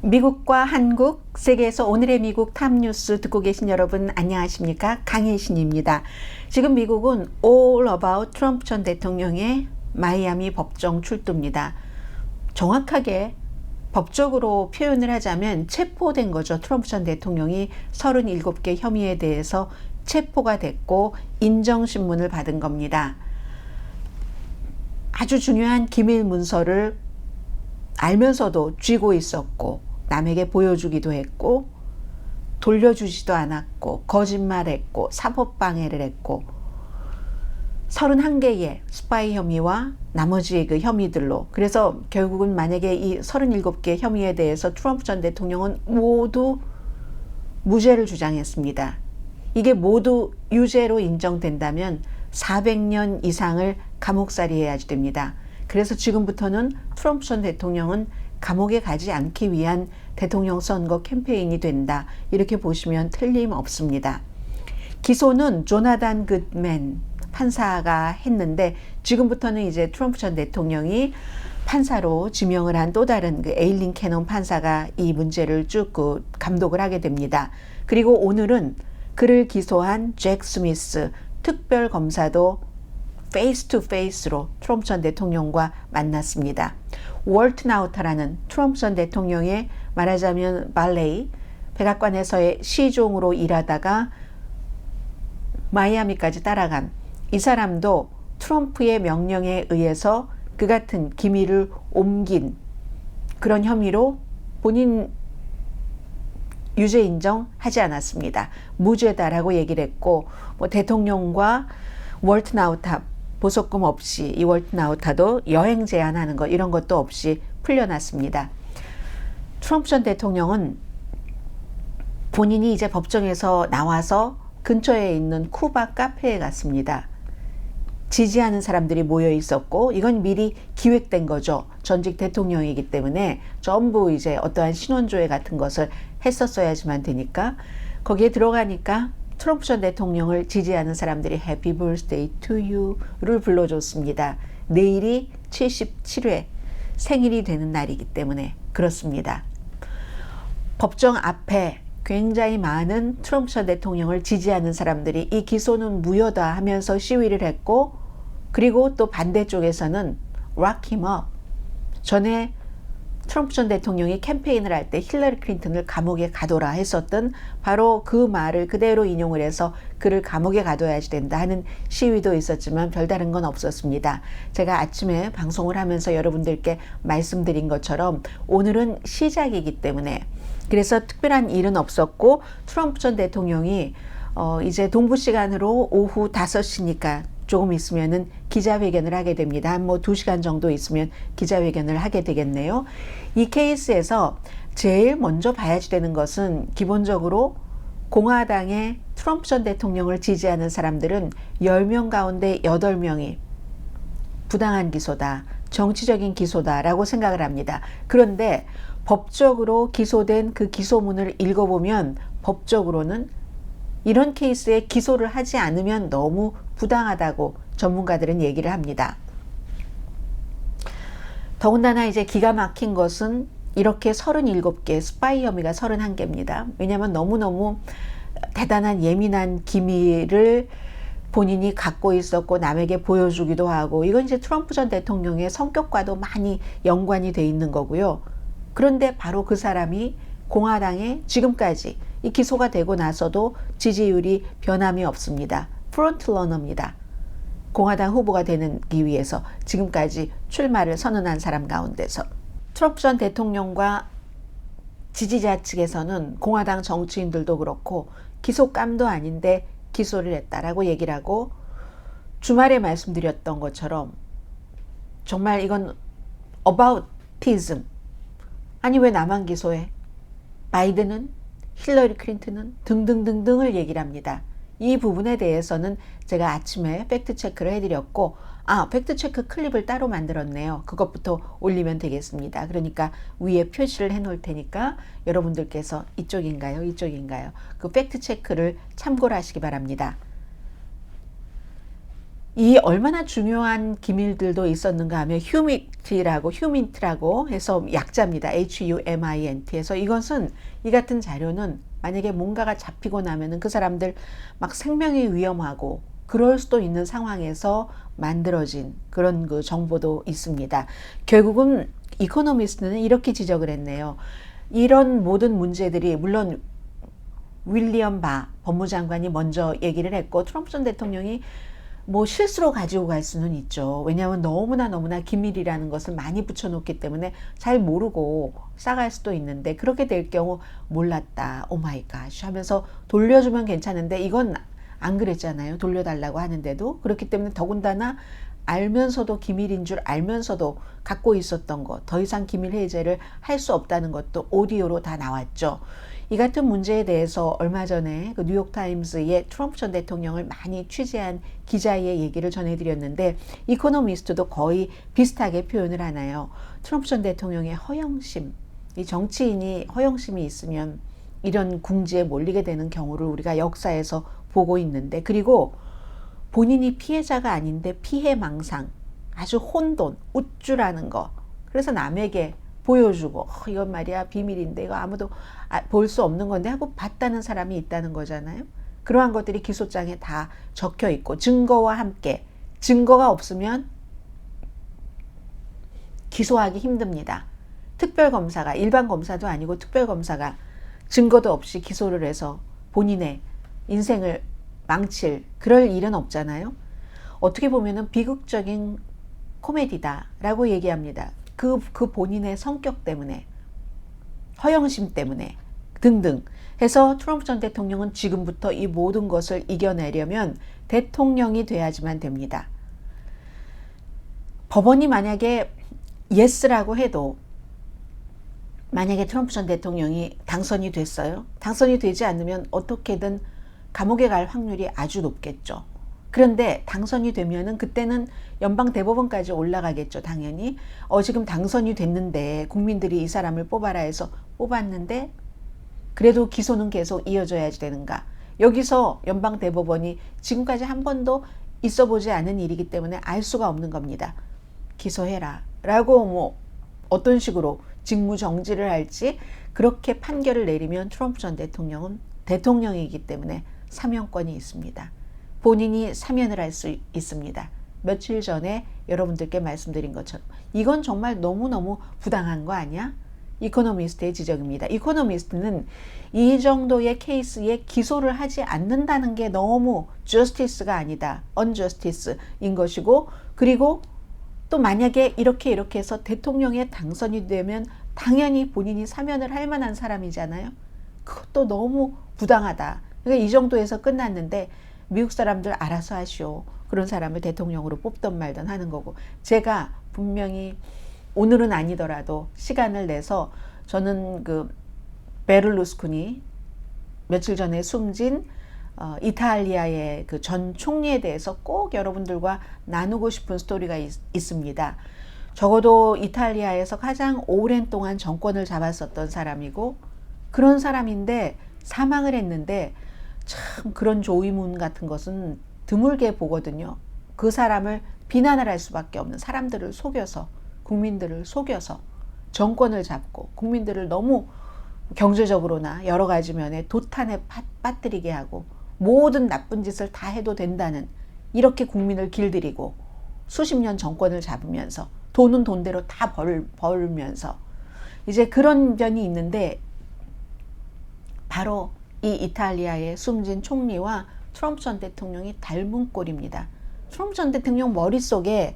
미국과 한국, 세계에서 오늘의 미국 탑뉴스 듣고 계신 여러분 안녕하십니까? 강혜신입니다. 지금 미국은 all about 트럼프 전 대통령의 마이애미 법정 출두입니다. 정확하게 법적으로 표현을 하자면 체포된 거죠. 트럼프 전 대통령이 37개 혐의에 대해서 체포가 됐고 인정신문을 받은 겁니다. 아주 중요한 기밀 문서를 알면서도 쥐고 있었고 남에게 보여주기도 했고 돌려주지도 않았고 거짓말했고 사법방해를 했고 31개의 스파이 혐의와 나머지 그 혐의들로, 그래서 결국은 만약에 이 37개 혐의에 대해서 트럼프 전 대통령은 모두 무죄를 주장했습니다. 이게 모두 유죄로 인정된다면 400년 이상을 감옥살이 해야지 됩니다. 그래서 지금부터는 트럼프 전 대통령은 감옥에 가지 않기 위한 대통령 선거 캠페인이 된다, 이렇게 보시면 틀림없습니다. 기소는 조나단 굿맨 판사가 했는데 지금부터는 이제 트럼프 전 대통령이 판사로 지명을 한 또 다른 그 에일린 캐논 판사가 이 문제를 쭉 감독을 하게 됩니다. 그리고 오늘은 그를 기소한 잭 스미스 특별검사도 페이스 투 페이스로 트럼프 전 대통령과 만났습니다. 월트 나우타라는 트럼프 전 대통령의 말하자면 발레이 백악관에서의 시종으로 일하다가 마이애미까지 따라간 이 사람도 트럼프의 명령에 의해서 그 같은 기밀을 옮긴 그런 혐의로 본인 유죄 인정하지 않았습니다. 무죄다라고 얘기를 했고, 대통령과 월트 나우타 보석금 없이, 이 월트 나우타도 여행 제한하는 것 이런 것도 없이 풀려났습니다. 트럼프 전 대통령은 본인이 이제 법정에서 나와서 근처에 있는 쿠바 카페에 갔습니다. 지지하는 사람들이 모여 있었고 이건 미리 기획된 거죠. 전직 대통령이기 때문에 전부 이제 어떠한 신원조회 같은 것을 했었어야지만 되니까, 거기에 들어가니까 트럼프 전 대통령을 지지하는 사람들이 Happy Birthday to You를 불러줬습니다. 내일이 77회 생일이 되는 날이기 때문에 그렇습니다. 법정 앞에 굉장히 많은 트럼프 전 대통령을 지지하는 사람들이 이 기소는 무효다 하면서 시위를 했고, 그리고 또 반대쪽에서는 Lock him up. 전에 트럼프 전 대통령이 캠페인을 할 때 힐러리 클린턴을 감옥에 가둬라 했었던 바로 그 말을 그대로 인용을 해서 그를 감옥에 가둬야지 된다 하는 시위도 있었지만 별다른 건 없었습니다. 제가 아침에 방송을 하면서 여러분들께 말씀드린 것처럼 오늘은 시작이기 때문에 그래서 특별한 일은 없었고, 트럼프 전 대통령이 이제 동부 시간으로 오후 5시니까 조금 있으면은 기자회견을 하게 됩니다. 한 2시간 정도 있으면 기자회견을 하게 되겠네요. 이 케이스에서 제일 먼저 봐야지 되는 것은 기본적으로 공화당의 트럼프 전 대통령을 지지하는 사람들은 10명 가운데 8명이 부당한 기소다, 정치적인 기소다라고 생각을 합니다. 그런데 법적으로 기소된 그 기소문을 읽어보면 법적으로는 이런 케이스에 기소를 하지 않으면 너무 부당하다고 전문가들은 얘기를 합니다. 더군다나 이제 기가 막힌 것은 이렇게 37개, 스파이 혐의가 31개입니다. 왜냐하면 너무너무 대단한 예민한 기밀을 본인이 갖고 있었고 남에게 보여주기도 하고, 이건 이제 트럼프 전 대통령의 성격과도 많이 연관이 돼 있는 거고요. 그런데 바로 그 사람이 공화당에 지금까지 이 기소가 되고 나서도 지지율이 변함이 없습니다. 프론트러너입니다. 공화당 후보가 되기 위해서 지금까지 출마를 선언한 사람 가운데서 트럼프 전 대통령과 지지자 측에서는 공화당 정치인들도 그렇고 기소감도 아닌데 기소를 했다라고 얘기를 하고, 주말에 말씀드렸던 것처럼 정말 이건 aboutism, 아니 왜 나만 기소해? 바이든은, 힐러리 클린턴은 등등등등을 얘기를 합니다. 이 부분에 대해서는 제가 아침에 팩트체크를 해드렸고, 팩트체크 클립을 따로 만들었네요. 그것부터 올리면 되겠습니다. 그러니까 위에 표시를 해놓을 테니까 여러분들께서 이쪽인가요? 이쪽인가요? 그 팩트체크를 참고를 하시기 바랍니다. 이 얼마나 중요한 기밀들도 있었는가 하면 휴민트라고 해서 약자입니다. HUMINT 해서 이것은 이 같은 자료는 만약에 뭔가가 잡히고 나면은 그 사람들 막 생명이 위험하고 그럴 수도 있는 상황에서 만들어진 그런 그 정보도 있습니다. 결국은 이코노미스트는 이렇게 지적을 했네요. 이런 모든 문제들이 물론 윌리엄 바 법무장관이 먼저 얘기를 했고 트럼프 전 대통령이 뭐 실수로 가지고 갈 수는 있죠. 왜냐하면 너무나 기밀이라는 것을 많이 붙여놓기 때문에 잘 모르고 싸갈 수도 있는데 그렇게 될 경우 몰랐다. 오 마이 갓 하면서 돌려주면 괜찮은데 이건 안 그랬잖아요. 돌려달라고 하는데도. 그렇기 때문에 더군다나 알면서도 기밀인 줄 알면서도 갖고 있었던 것, 더 이상 기밀 해제를 할 수 없다는 것도 오디오로 다 나왔죠. 이 같은 문제에 대해서 얼마 전에 그 뉴욕타임스의 트럼프 전 대통령을 많이 취재한 기자의 얘기를 전해드렸는데 이코노미스트도 거의 비슷하게 표현을 하나요. 트럼프 전 대통령의 허영심, 이 정치인이 허영심이 있으면 이런 궁지에 몰리게 되는 경우를 우리가 역사에서 보고 있는데, 그리고 본인이 피해자가 아닌데 피해망상, 아주 혼돈, 우쭐하는 거, 그래서 남에게 보여주고 이건 말이야 비밀인데 이거 아무도 볼 수 없는 건데 하고 봤다는 사람이 있다는 거잖아요. 그러한 것들이 기소장에 다 적혀 있고 증거와 함께, 증거가 없으면 기소하기 힘듭니다. 특별검사가, 일반 검사도 아니고 특별검사가 증거도 없이 기소를 해서 본인의 인생을 망칠 그럴 일은 없잖아요. 어떻게 보면은 비극적인 코미디다라고 얘기합니다. 그 본인의 성격 때문에, 허영심 때문에 등등 해서 트럼프 전 대통령은 지금부터 이 모든 것을 이겨내려면 대통령이 돼야지만 됩니다. 법원이 만약에 예스라고 해도 만약에 트럼프 전 대통령이 당선이 됐어요. 당선이 되지 않으면 어떻게든 감옥에 갈 확률이 아주 높겠죠. 그런데 당선이 되면은 그때는 연방대법원까지 올라가겠죠, 당연히. 지금 당선이 됐는데 국민들이 이 사람을 뽑아라 해서 뽑았는데 그래도 기소는 계속 이어져야지 되는가. 여기서 연방대법원이 지금까지 한 번도 있어 보지 않은 일이기 때문에 알 수가 없는 겁니다. 기소해라 라고 뭐 어떤 식으로 직무정지를 할지 그렇게 판결을 내리면 트럼프 전 대통령은 대통령이기 때문에 사면권이 있습니다. 본인이 사면을 할 수 있습니다. 며칠 전에 여러분들께 말씀드린 것처럼 이건 정말 너무너무 부당한 거 아니야? 이코노미스트의 지적입니다. 이코노미스트는 이 정도의 케이스에 기소를 하지 않는다는 게 너무 저스티스가 아니다. 언저스티스인 것이고, 그리고 또 만약에 이렇게 해서 대통령에 당선이 되면 당연히 본인이 사면을 할 만한 사람이잖아요. 그것도 너무 부당하다. 그러니까 이 정도에서 끝났는데 미국 사람들 알아서 하시오. 그런 사람을 대통령으로 뽑던 말던 하는 거고, 제가 분명히 오늘은 아니더라도 시간을 내서 저는 그 베를루스코니 며칠 전에 숨진 이탈리아의 그 전 총리에 대해서 꼭 여러분들과 나누고 싶은 스토리가 있습니다. 적어도 이탈리아에서 가장 오랜 동안 정권을 잡았었던 사람이고 그런 사람인데 사망을 했는데 참 그런 조이문 같은 것은 드물게 보거든요. 그 사람을 비난을 할 수밖에 없는, 사람들을 속여서, 국민들을 속여서 정권을 잡고 국민들을 너무 경제적으로나 여러 가지 면에 도탄에 빠뜨리게 하고 모든 나쁜 짓을 다 해도 된다는, 이렇게 국민을 길들이고 수십 년 정권을 잡으면서 돈은 돈대로 다 벌면서 이제 그런 면이 있는데, 바로 이 이탈리아의 숨진 총리와 트럼프 전 대통령이 닮은 꼴입니다. 트럼프 전 대통령 머릿속에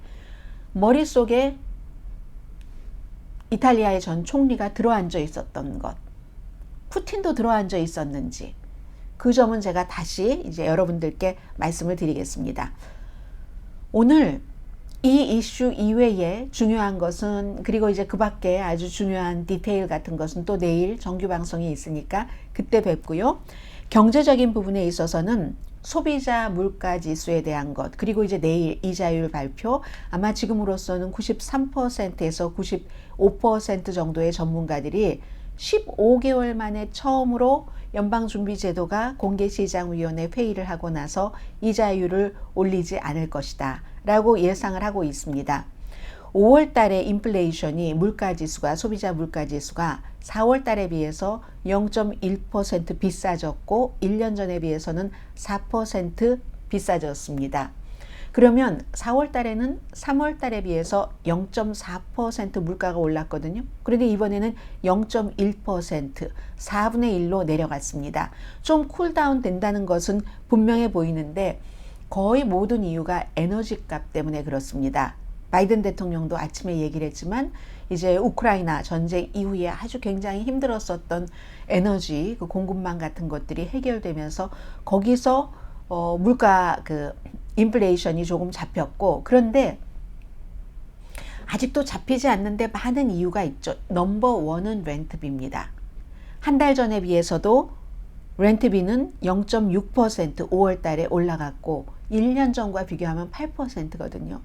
이탈리아의 전 총리가 들어앉아 있었던 것, 푸틴도 들어앉아 있었는지, 그 점은 제가 다시 이제 여러분들께 말씀을 드리겠습니다. 오늘 이 이슈 이외에 중요한 것은, 그리고 이제 그 밖에 아주 중요한 디테일 같은 것은 또 내일 정규 방송이 있으니까 그때 뵙고요. 경제적인 부분에 있어서는 소비자 물가 지수에 대한 것, 그리고 이제 내일 이자율 발표, 아마 지금으로서는 93%에서 95% 정도의 전문가들이 15개월 만에 처음으로 연방준비제도가 공개시장위원회 회의를 하고 나서 이자율을 올리지 않을 것이다 라고 예상을 하고 있습니다. 5월 달에 인플레이션이 물가지수가 소비자 물가지수가 4월 달에 비해서 0.1% 비싸졌고 1년 전에 비해서는 4% 비싸졌습니다. 그러면 4월 달에는 3월 달에 비해서 0.4% 물가가 올랐거든요. 그런데 이번에는 0.1%, 4분의 1로 내려갔습니다. 좀 쿨다운 된다는 것은 분명해 보이는데 거의 모든 이유가 에너지 값 때문에 그렇습니다. 바이든 대통령도 아침에 얘기를 했지만 이제 우크라이나 전쟁 이후에 아주 굉장히 힘들었었던 에너지 그 공급망 같은 것들이 해결되면서 거기서 물가 인플레이션이 조금 잡혔고, 그런데 아직도 잡히지 않는데 많은 이유가 있죠. 넘버 원은 렌트비입니다. 한 달 전에 비해서도 렌트비는 0.6% 5월 달에 올라갔고 1년 전과 비교하면 8%거든요.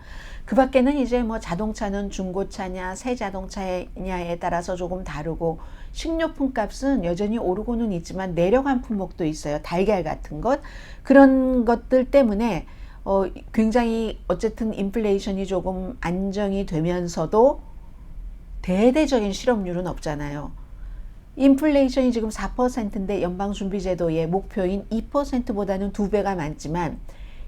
그 밖에는 이제 뭐 자동차는 중고차냐 새 자동차냐에 따라서 조금 다르고 식료품 값은 여전히 오르고는 있지만 내려간 품목도 있어요. 달걀 같은 것. 그런 것들 때문에 굉장히 어쨌든 인플레이션이 조금 안정이 되면서도 대대적인 실업률은 없잖아요. 인플레이션이 지금 4%인데 연방준비제도의 목표인 2%보다는 2배가 많지만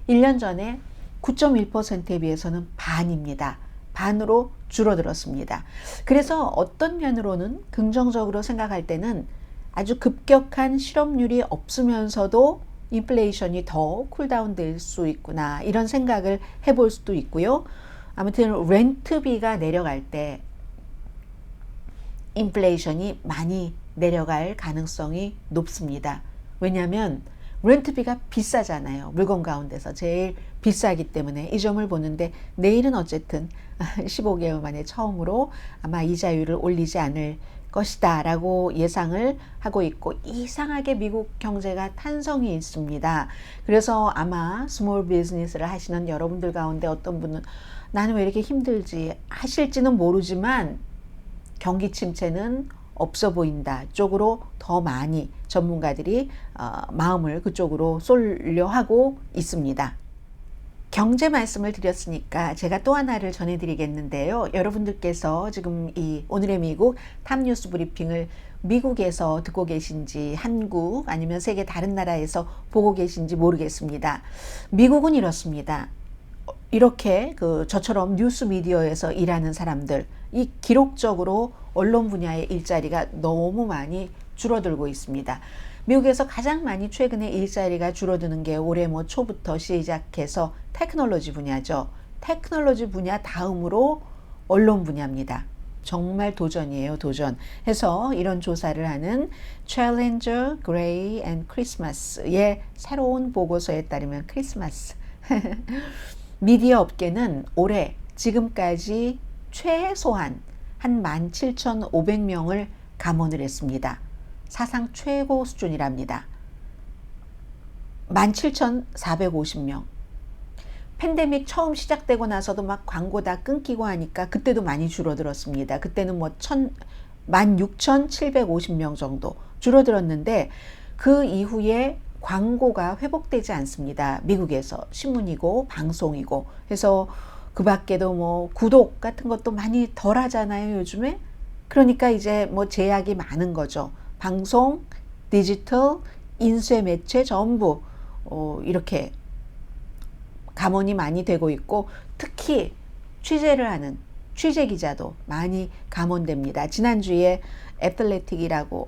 1년 전에 9.1%에 비해서는 반입니다. 반으로 줄어들었습니다. 그래서 어떤 면으로는 긍정적으로 생각할 때는 아주 급격한 실업률이 없으면서도 인플레이션이 더 쿨다운 될 수 있구나 이런 생각을 해볼 수도 있고요. 아무튼 렌트비가 내려갈 때 인플레이션이 많이 내려갈 가능성이 높습니다. 왜냐하면 렌트비가 비싸잖아요. 물건 가운데서 제일 비싸기 때문에 이 점을 보는데 내일은 어쨌든 15개월 만에 처음으로 아마 이자율을 올리지 않을 것이다 라고 예상을 하고 있고, 이상하게 미국 경제가 탄성이 있습니다. 그래서 아마 스몰 비즈니스를 하시는 여러분들 가운데 어떤 분은 나는 왜 이렇게 힘들지 하실지는 모르지만 경기 침체는 없어 보인다 쪽으로 더 많이 전문가들이 마음을 그쪽으로 쏠려 하고 있습니다. 경제 말씀을 드렸으니까 제가 또 하나를 전해드리겠는데요. 여러분들께서 지금 이 오늘의 미국 탑뉴스 브리핑을 미국에서 듣고 계신지 한국 아니면 세계 다른 나라에서 보고 계신지 모르겠습니다. 미국은 이렇습니다. 이렇게 저처럼 뉴스 미디어에서 일하는 사람들, 이 기록적으로 언론 분야의 일자리가 너무 많이 줄어들고 있습니다. 미국에서 가장 많이 최근에 일자리가 줄어드는 게 올해 초부터 시작해서 테크놀로지 분야죠. 테크놀로지 분야 다음으로 언론 분야입니다. 정말 도전이에요, 도전. 해서 이런 조사를 하는 Challenger, Gray and Christmas의 새로운 보고서에 따르면 크리스마스. 미디어 업계는 올해 지금까지 최소한 한 17,500명을 감원을 했습니다. 사상 최고 수준이랍니다. 17,450명. 팬데믹 처음 시작되고 나서도 막 광고 다 끊기고 하니까 그때도 많이 줄어들었습니다. 그때는 16,750명 정도 줄어들었는데 그 이후에 광고가 회복되지 않습니다. 미국에서 신문이고 방송이고 해서 그 밖에도 구독 같은 것도 많이 덜 하잖아요, 요즘에. 그러니까 이제 제약이 많은 거죠. 방송, 디지털, 인쇄 매체 전부 이렇게 감원이 많이 되고 있고, 특히 취재를 하는 취재 기자도 많이 감원됩니다. 지난주에 애틀레틱이라고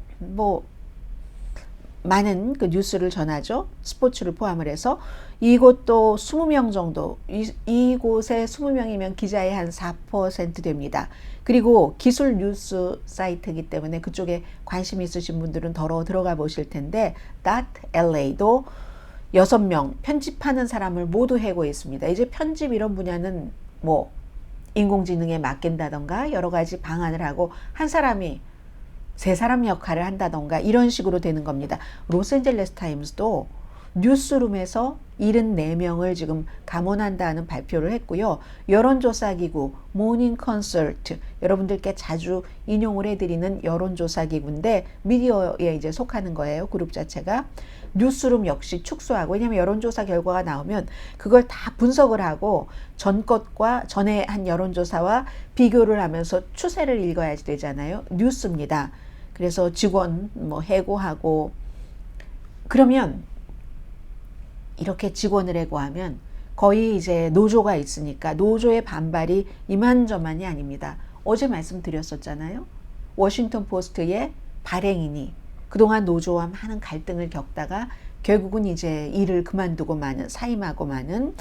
많은 뉴스를 전하죠. 스포츠를 포함을 해서 이곳도 20명 정도, 이곳에 20명이면 기자의 한 4% 됩니다. 그리고 기술 뉴스 사이트이기 때문에 그쪽에 관심 있으신 분들은 더러 들어가 보실 텐데 .la도 6명 편집하는 사람을 모두 해고했습니다. 이제 편집 이런 분야는 인공지능에 맡긴다던가 여러 가지 방안을 하고 한 사람이 세 사람 역할을 한다던가 이런 식으로 되는 겁니다. 로스앤젤레스 타임스도 뉴스룸에서 74명을 지금 감원한다는 발표를 했고요. 여론조사기구 모닝 컨설트, 여러분들께 자주 인용을 해드리는 여론조사기구인데 미디어에 이제 속하는 거예요. 그룹 자체가. 뉴스룸 역시 축소하고, 왜냐하면 여론조사 결과가 나오면 그걸 다 분석을 하고 전 것과 전에 한 여론조사와 비교를 하면서 추세를 읽어야 되잖아요. 뉴스입니다. 그래서 직원 해고하고, 그러면 이렇게 직원을 해고하면 거의 이제 노조가 있으니까 노조의 반발이 이만저만이 아닙니다. 어제 말씀드렸었잖아요. 워싱턴 포스트의 발행인이 그동안 노조와 많은 갈등을 겪다가 결국은 이제 일을 그만두고 사임하고 마는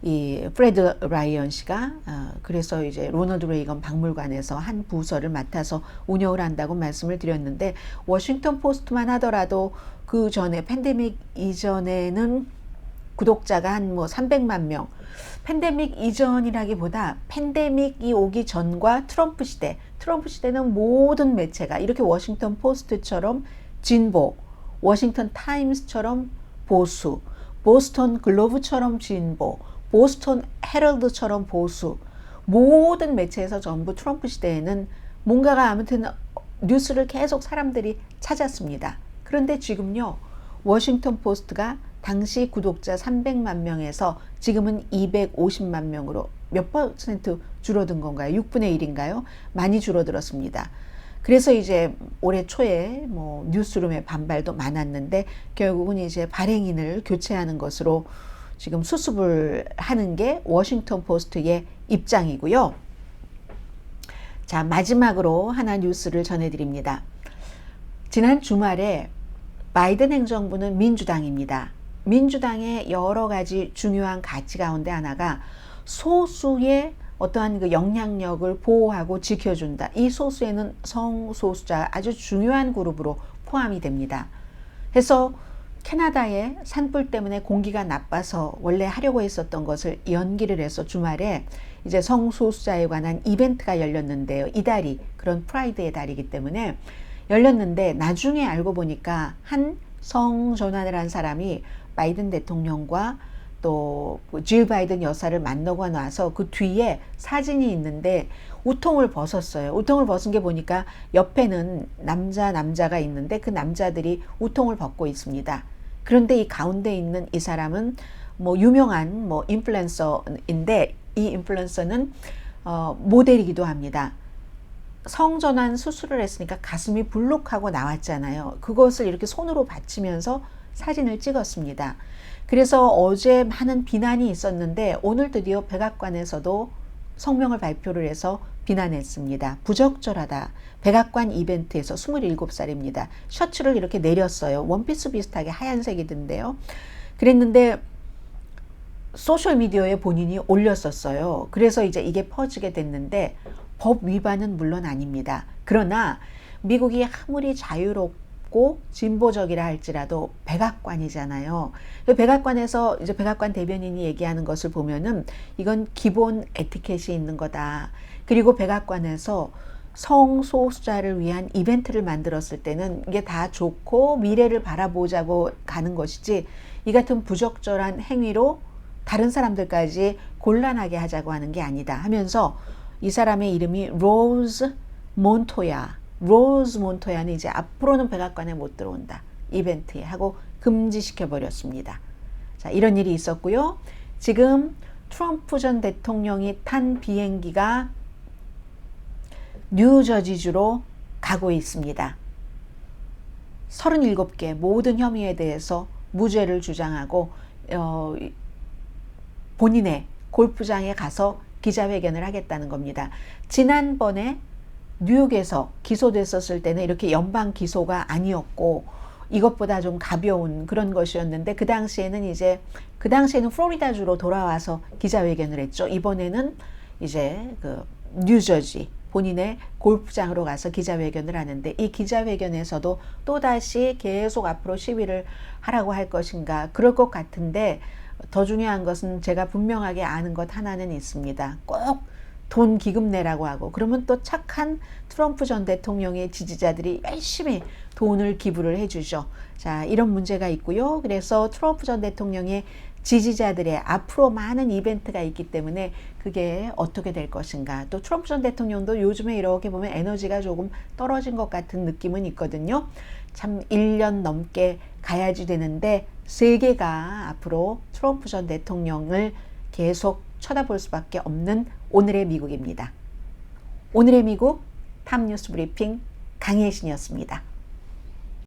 이 프레드 라이언 씨가 그래서 이제 로널드 레이건 박물관에서 한 부서를 맡아서 운영을 한다고 말씀을 드렸는데, 워싱턴 포스트만 하더라도 그 전에 팬데믹 이전에는 구독자가 한 300만 명, 팬데믹 이전이라기보다 팬데믹이 오기 전과 트럼프 시대는 모든 매체가 이렇게 워싱턴 포스트처럼 진보, 워싱턴 타임스처럼 보수, 보스턴 글로브처럼 진보, 보스턴 헤럴드처럼 보수, 모든 매체에서 전부 트럼프 시대에는 뭔가가 아무튼 뉴스를 계속 사람들이 찾았습니다. 그런데 지금요, 워싱턴 포스트가 당시 구독자 300만 명에서 지금은 250만 명으로 몇 퍼센트 줄어든 건가요? 6분의 1인가요? 많이 줄어들었습니다. 그래서 이제 올해 초에 뉴스룸의 반발도 많았는데 결국은 이제 발행인을 교체하는 것으로 지금 수습을 하는 게 워싱턴 포스트의 입장이고요. 자, 마지막으로 하나 뉴스를 전해드립니다. 지난 주말에 바이든 행정부는 민주당입니다. 민주당의 여러 가지 중요한 가치 가운데 하나가 소수의 어떠한 그 영향력을 보호하고 지켜준다. 이 소수에는 성소수자, 아주 중요한 그룹으로 포함이 됩니다. 그래서 캐나다의 산불 때문에 공기가 나빠서 원래 하려고 했었던 것을 연기를 해서 주말에 이제 성소수자에 관한 이벤트가 열렸는데요. 이달이 그런 프라이드의 달이기 때문에 열렸는데, 나중에 알고 보니까 한 성전환을 한 사람이 바이든 대통령과 또 질 바이든 여사를 만나고 나서 그 뒤에 사진이 있는데 우통을 벗었어요. 우통을 벗은 게 보니까 옆에는 남자가 있는데 그 남자들이 우통을 벗고 있습니다. 그런데 이 가운데 있는 이 사람은 유명한 인플루언서인데, 이 인플루언서는 모델이기도 합니다. 성전환 수술을 했으니까 가슴이 불룩하고 나왔잖아요. 그것을 이렇게 손으로 받치면서 사진을 찍었습니다. 그래서 어제 많은 비난이 있었는데 오늘 드디어 백악관에서도 성명을 발표를 해서 비난했습니다. 부적절하다. 백악관 이벤트에서 27살입니다. 셔츠를 이렇게 내렸어요. 원피스 비슷하게 하얀색이던데요. 그랬는데 소셜미디어에 본인이 올렸었어요. 그래서 이제 이게 퍼지게 됐는데 법 위반은 물론 아닙니다. 그러나 미국이 아무리 자유롭고 진보적이라 할지라도 백악관이잖아요. 백악관에서 이제 백악관 대변인이 얘기하는 것을 보면은 이건 기본 에티켓이 있는 거다. 그리고 백악관에서 성소수자를 위한 이벤트를 만들었을 때는 이게 다 좋고 미래를 바라보자고 가는 것이지, 이 같은 부적절한 행위로 다른 사람들까지 곤란하게 하자고 하는 게 아니다 하면서, 이 사람의 이름이 로즈 몬토야. 로즈 몬토야는 이제 앞으로는 백악관에 못 들어온다. 이벤트에 하고 금지시켜 버렸습니다. 자, 이런 일이 있었고요. 지금 트럼프 전 대통령이 탄 비행기가 뉴저지주로 가고 있습니다. 37개 모든 혐의에 대해서 무죄를 주장하고 본인의 골프장에 가서 기자회견을 하겠다는 겁니다. 지난번에 뉴욕에서 기소됐었을 때는 이렇게 연방 기소가 아니었고 이것보다 좀 가벼운 그런 것이었는데, 그 당시에는 플로리다주로 돌아와서 기자회견을 했죠. 이번에는 이제 그 뉴저지 본인의 골프장으로 가서 기자회견을 하는데, 이 기자회견에서도 또다시 계속 앞으로 시위를 하라고 할 것인가, 그럴 것 같은데, 더 중요한 것은 제가 분명하게 아는 것 하나는 있습니다. 꼭 돈 기금 내라고 하고, 그러면 또 착한 트럼프 전 대통령의 지지자들이 열심히 돈을 기부를 해주죠. 자, 이런 문제가 있고요. 그래서 트럼프 전 대통령의 지지자들의 앞으로 많은 이벤트가 있기 때문에 그게 어떻게 될 것인가. 또 트럼프 전 대통령도 요즘에 이렇게 보면 에너지가 조금 떨어진 것 같은 느낌은 있거든요. 참 1년 넘게 가야지 되는데 세계가 앞으로 트럼프 전 대통령을 계속 쳐다볼 수밖에 없는 오늘의 미국입니다. 오늘의 미국 탑뉴스 브리핑 강혜신이었습니다.